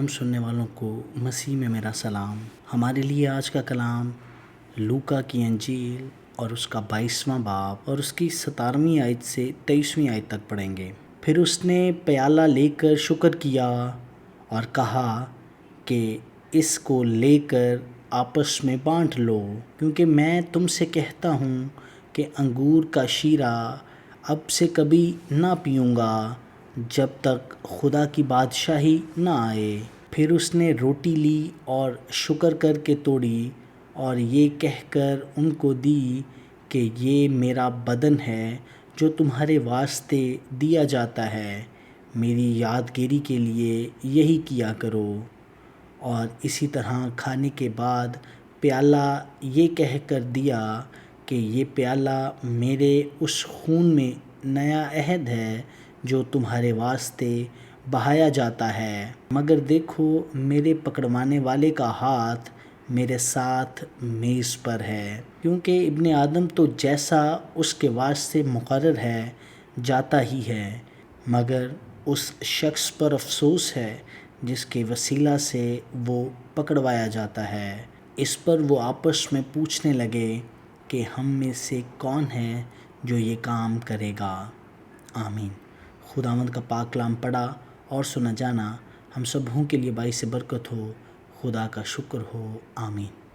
تمام سننے والوں کو مسیح میں میرا سلام۔ ہمارے لیے آج کا کلام لوکا کی انجیل اور اس کا 22واں باب اور اس کی 17ویں آیت سے 23ویں آیت تک پڑھیں گے۔ پھر اس نے پیالہ لے کر شکر کیا اور کہا کہ اس کو لے کر آپس میں بانٹ لو، کیونکہ میں تم سے کہتا ہوں کہ انگور کا شیرہ اب سے کبھی نہ پیوں گا جب تک خدا کی بادشاہی نہ آئے۔ پھر اس نے روٹی لی اور شکر کر کے توڑی اور یہ کہہ کر ان کو دی کہ یہ میرا بدن ہے جو تمہارے واسطے دیا جاتا ہے، میری یادگیری کے لیے یہی کیا کرو۔ اور اسی طرح کھانے کے بعد پیالہ یہ کہہ کر دیا کہ یہ پیالہ میرے اس خون میں نیا عہد ہے جو تمہارے واسطے بہایا جاتا ہے۔ مگر دیکھو، میرے پکڑوانے والے کا ہاتھ میرے ساتھ میز پر ہے، کیونکہ ابن آدم تو جیسا اس کے واسطے مقرر ہے جاتا ہی ہے، مگر اس شخص پر افسوس ہے جس کے وسیلہ سے وہ پکڑوایا جاتا ہے۔ اس پر وہ آپس میں پوچھنے لگے کہ ہم میں سے کون ہے جو یہ کام کرے گا؟ آمین۔ خداوند کا پاک کلام پڑھا اور سنا جانا ہم سبوں کے لیے باعث برکت ہو۔ خدا کا شکر ہو۔ آمین۔